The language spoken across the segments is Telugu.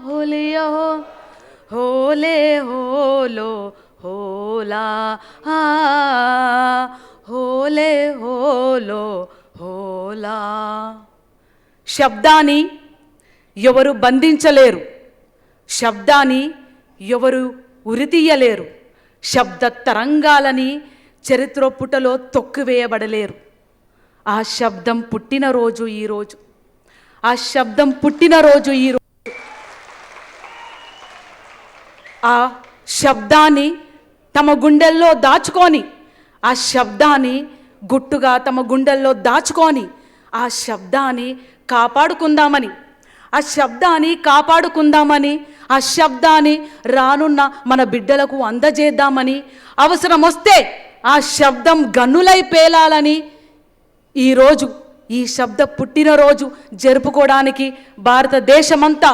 హోలియో హోలే హోలో హోలా హోలే హోలో హోలా. శబ్దాన్ని ఎవరు బంధించలేరు, శబ్దాన్ని ఎవరు ఉరితీయలేరు, శబ్ద తరంగాలని చరిత్ర పుటలో తొక్కివేయబడలేరు. ఆ శబ్దం పుట్టినరోజు ఈరోజు, ఆ శబ్దం పుట్టినరోజు ఈరోజు. ఆ శబ్దాన్ని తమ గుండెల్లో దాచుకొని, ఆ శబ్దాన్ని గుట్టుగా తమ గుండెల్లో దాచుకొని, ఆ శబ్దాన్ని కాపాడుకుందామని, ఆ శబ్దాన్ని కాపాడుకుందామని, ఆ శబ్దాన్ని రానున్న మన బిడ్డలకు అందజేద్దామని, అవసరం వస్తే ఆ శబ్దం గన్నులై పేలాలని ఈరోజు ఈ శబ్ద పుట్టినరోజు జరుపుకోవడానికి భారతదేశమంతా,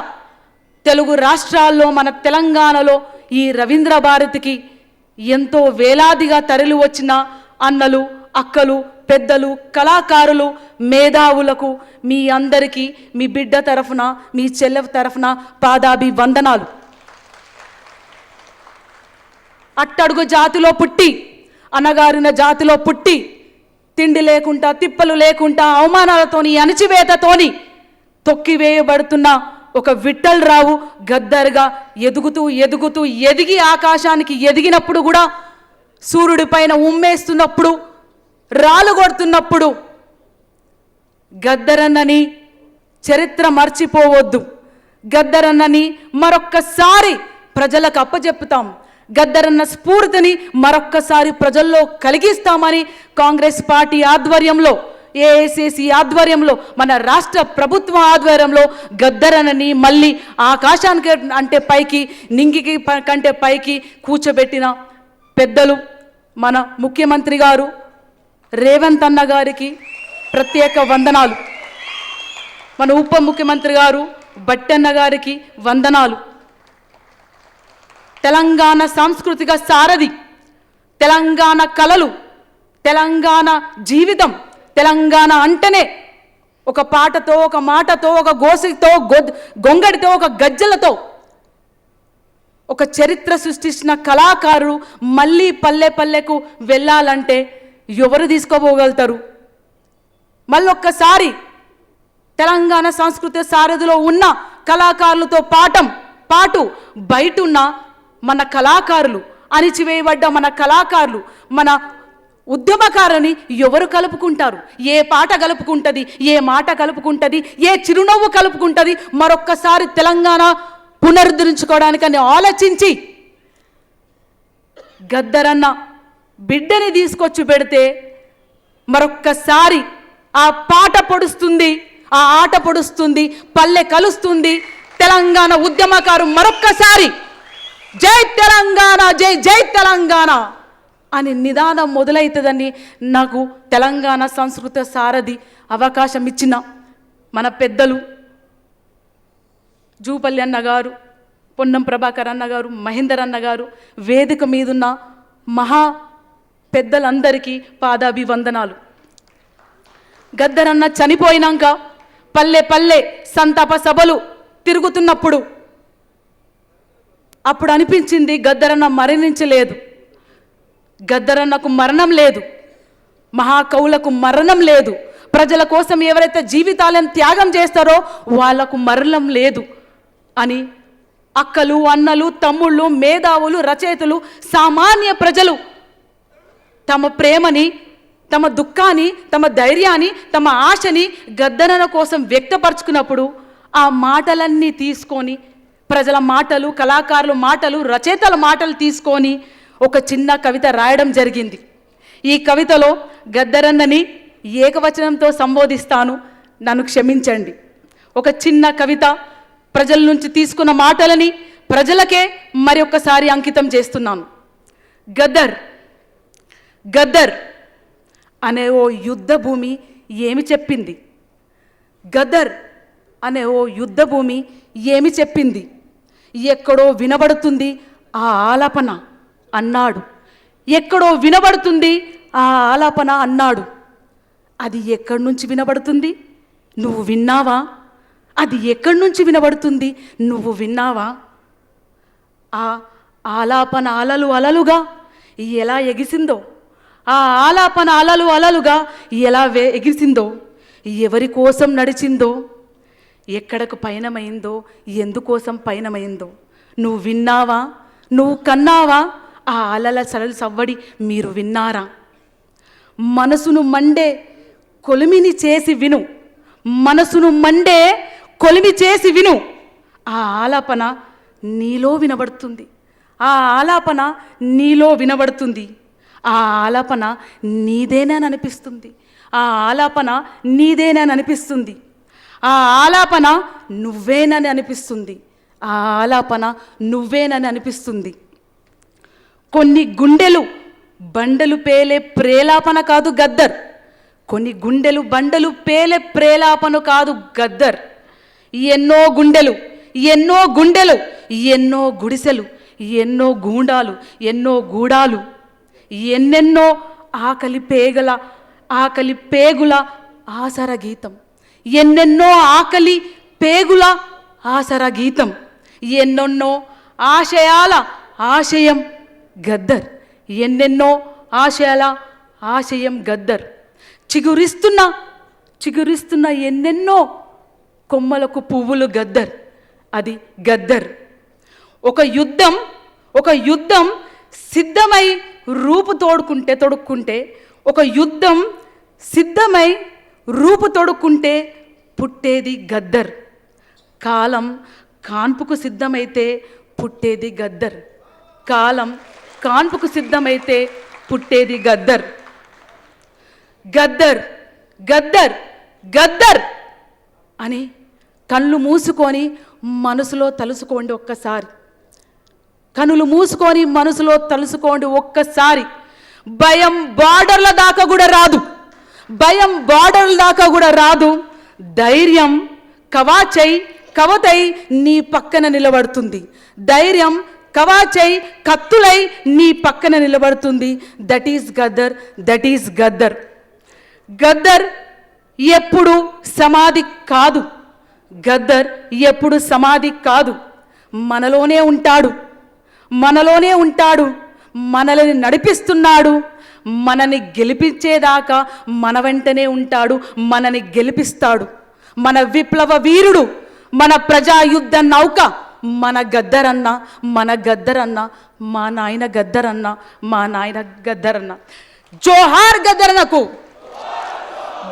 తెలుగు రాష్ట్రాల్లో మన తెలంగాణలో ఈ రవీంద్ర భారతికి ఎంతో వేలాదిగా తరలి వచ్చిన అన్నలు, అక్కలు, పెద్దలు, కళాకారులు, మేధావులకు మీ అందరికీ మీ బిడ్డ తరఫున, మీ చెల్లె తరఫున పాదాభివందనాలు. అట్టడుగు జాతిలో పుట్టి, అనగారిన జాతిలో పుట్టి, తిండి లేకుండా, తిప్పలు లేకుండా, అవమానాలతోని, అణచివేతతోని తొక్కివేయబడుతున్న ఒక విఠల్ రావు గద్దర్గా ఎదుగుతూ ఎదుగుతూ ఎదిగి ఆకాశానికి ఎదిగినప్పుడు కూడా, సూర్యుడి పైన ఉమ్మేస్తున్నప్పుడు, రాళ్ళు కొడుతున్నప్పుడు గద్దరన్నని చరిత్ర మర్చిపోవద్దు. గద్దరన్నని మరొక్కసారి ప్రజలకు అప్పచెప్పుతాం. గద్దరన్న స్ఫూర్తిని మరొక్కసారి ప్రజల్లో కలిగిస్తామని కాంగ్రెస్ పార్టీ ఆధ్వర్యంలో, ఏఐసిసి ఆధ్వర్యంలో, మన రాష్ట్ర ప్రభుత్వం ఆధ్వర్యంలో గద్దరన్నని మళ్ళీ ఆకాశానికి అంటే పైకి, నింగికి కంటే పైకి కూర్చోబెట్టిన పెద్దలు మన ముఖ్యమంత్రి గారు రేవంత్ అన్న గారికి ప్రత్యేక వందనాలు. మన ఉప ముఖ్యమంత్రి గారు బట్టన్న గారికి వందనాలు. తెలంగాణ సాంస్కృతిక సారథి, తెలంగాణ కళలు, తెలంగాణ జీవితం, తెలంగాణ అంటేనే ఒక పాటతో, ఒక మాటతో, ఒక గోసితో, గొంగడితో, ఒక గజ్జలతో ఒక చరిత్ర సృష్టించిన కళాకారులు మళ్ళీ పల్లె పల్లెకు వెళ్ళాలంటే ఎవరు తీసుకోపోగలుగుతారు? మళ్ళొక్కసారి తెలంగాణ సాంస్కృతిక సారథిలో ఉన్న కళాకారులతో పాటు బయటున్న మన కళాకారులు, అణిచివేయబడ్డ మన కళాకారులు, మన ఉద్యమకారుని ఎవరు కలుపుకుంటారు? ఏ పాట కలుపుకుంటుంది? ఏ మాట కలుపుకుంటుంది? ఏ చిరునవ్వు కలుపుకుంటుంది? మరొక్కసారి తెలంగాణ పునరుద్ధరించుకోవడానికని ఆలోచించి గద్దరన్న బిడ్డని తీసుకొచ్చి పెడితే మరొక్కసారి ఆ పాట పొడుస్తుంది, ఆ ఆట పొడుస్తుంది, పల్లె కలుస్తుంది. తెలంగాణ ఉద్యమకారు మరొక్కసారి జై తెలంగాణ, జై జై తెలంగాణ అని నిదానం మొదలవుతుందని నాకు తెలంగాణ సంస్కృత సారథి అవకాశం ఇచ్చిన మన పెద్దలు జూపల్లి అన్నగారు, పొన్నం ప్రభాకర్ అన్నగారు, మహేందర్ అన్నగారు, వేదిక మీదున్న మహా పెద్దలందరికీ పాదాభివందనాలు. గద్దరన్న చనిపోయినాక పల్లె పల్లె సంతాప సభలు తిరుగుతున్నప్పుడు అప్పుడు అనిపించింది గద్దరన్న మరణించలేదు, గద్దరన్నకు మరణం లేదు, మహాకవులకు మరణం లేదు, ప్రజల కోసం ఎవరైతే జీవితాలను త్యాగం చేస్తారో వాళ్లకు మరణం లేదు అని అక్కలు, అన్నలు, తమ్ముళ్ళు, మేధావులు, రచయితలు, సామాన్య ప్రజలు తమ ప్రేమని, తమ దుఃఖాన్ని, తమ ధైర్యాన్ని, తమ ఆశని గద్దరన్న కోసం వ్యక్తపరుచుకున్నప్పుడు ఆ మాటలన్నీ తీసుకొని, ప్రజల మాటలు, కళాకారుల మాటలు, రచయితల మాటలు తీసుకొని ఒక చిన్న కవిత రాయడం జరిగింది. ఈ కవితలో గద్దరన్నని ఏకవచనంతో సంబోధిస్తాను, నన్ను క్షమించండి. ఒక చిన్న కవిత, ప్రజల నుంచి తీసుకున్న మాటలని ప్రజలకే మరి ఒక్కసారి అంకితం చేస్తున్నాను. గద్దర్ గద్దర్ అనే ఓ యుద్ధ భూమి ఏమి చెప్పింది? గద్దర్ అనే ఓ యుద్ధ భూమి ఏమి చెప్పింది? ఎక్కడో వినబడుతుంది ఆ ఆలాపన అన్నాడు, ఎక్కడో వినబడుతుంది ఆ ఆలాపన అన్నాడు. అది ఎక్కడి నుంచి వినబడుతుంది? నువ్వు విన్నావా? అది ఎక్కడి నుంచి వినబడుతుంది? నువ్వు విన్నావా? ఆ ఆలాపన అలలు అలలుగా ఎలా ఎగిసిందో, ఆ ఆలాపన అలలు అలలుగా ఎలా ఎగిసిందో, ఎవరి కోసం నడిచిందో, ఎక్కడకు పయనమైందో, ఎందుకోసం పయనమైందో నువ్వు విన్నావా? నువ్వు కన్నావా? ఆ అలల సలలు సవ్వడి మీరు విన్నారా? మనసును మండే కొలిమిని చేసి విను, మనసును మండే కొలిమి చేసి విను. ఆ ఆలాపన నీలో వినబడుతుంది, ఆ ఆలాపన నీలో వినబడుతుంది. ఆ ఆలాపన నీదేనని అనిపిస్తుంది, ఆ ఆలాపన నీదేనని అనిపిస్తుంది, ఆ ఆలాపన నువ్వేనని అనిపిస్తుంది, ఆ ఆలాపన నువ్వేనని అనిపిస్తుంది. కొన్ని గుండెలు బండలు పేలే ప్రేలాపన కాదు గద్దర్, కొన్ని గుండెలు బండలు పేలే ప్రేలాపన కాదు గద్దర్. ఎన్నో గుండెలు, ఎన్నో గుండెలు, ఎన్నో గుడిసెలు, ఎన్నో గూండాలు, ఎన్నో గూడాలు, ఎన్నెన్నో ఆకలి పేగుల ఆసర గీతం, ఎన్నెన్నో ఆకలి పేగుల ఆసర గీతం, ఎన్నెన్నో ఆశయాల ఆశయం గద్దర్, ఎన్నెన్నో ఆశయాల ఆశయం గద్దర్. చిగురిస్తున్న ఎన్నెన్నో కొమ్మలకు పువ్వులు గద్దర్, అది గద్దర్. ఒక యుద్ధం సిద్ధమై రూపు తొడుక్కుంటే, ఒక యుద్ధం సిద్ధమై రూపు తొడుక్కుంటే పుట్టేది గద్దర్. కాలం కాన్పుకు సిద్ధమైతే పుట్టేది గద్దర్, కాలం కాన్పుకు సిద్ధమైతే పుట్టేది గద్దర్. గద్దర్ గద్దర్ గద్దర్ అని కళ్ళు మూసుకొని మనసులో తలుసుకోండి ఒక్కసారి, కనులు మూసుకొని మనసులో తలుసుకోండి ఒక్కసారి. భయం బార్డర్ల దాకా కూడా రాదు, భయం బార్డర్ల దాకా కూడా రాదు. ధైర్యం కవతై నీ పక్కన నిలబడుతుంది, ధైర్యం కవాచై కత్తులై నీ పక్కన నిలబడుతుంది. That is Gaddar, that is Gaddar. Gaddar ఎప్పుడు సమాధి కాదు, గద్దర్ ఎప్పుడు సమాధి కాదు. మనలోనే ఉంటాడు, మనలోనే ఉంటాడు, మనల్ని నడిపిస్తున్నాడు. మనని గెలిపించేదాకా మన వెంటనే ఉంటాడు, మనని గెలిపిస్తాడు. మన విప్లవ వీరుడు, మన ప్రజాయుద్ధ నౌక మన గద్దరన్న, మన గద్దరన్న, మా నాయన గద్దరన్న, మా నాయన గద్దరన్న. జోహార్ గద్దరన్నకు,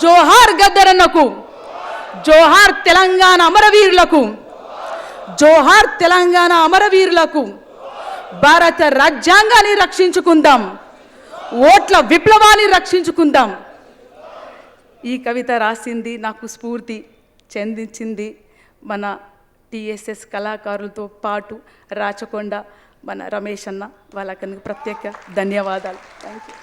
జోహార్ గద్దరన్నకు, జోహార్ తెలంగాణ అమరవీరులకు, జోహార్ తెలంగాణ అమరవీరులకు. భారత రాజ్యాంగాన్ని రక్షించుకుందాం, ఓట్ల విప్లవాన్ని రక్షించుకుందాం. ఈ కవిత రాసింది, నాకు స్ఫూర్తి చెందించింది మన టీఎస్ఎస్ కళాకారులతో పాటు రాచకొండ మన రమేష్ అన్న. వాళ్ళకి ప్రత్యేక ధన్యవాదాలు. Thank you.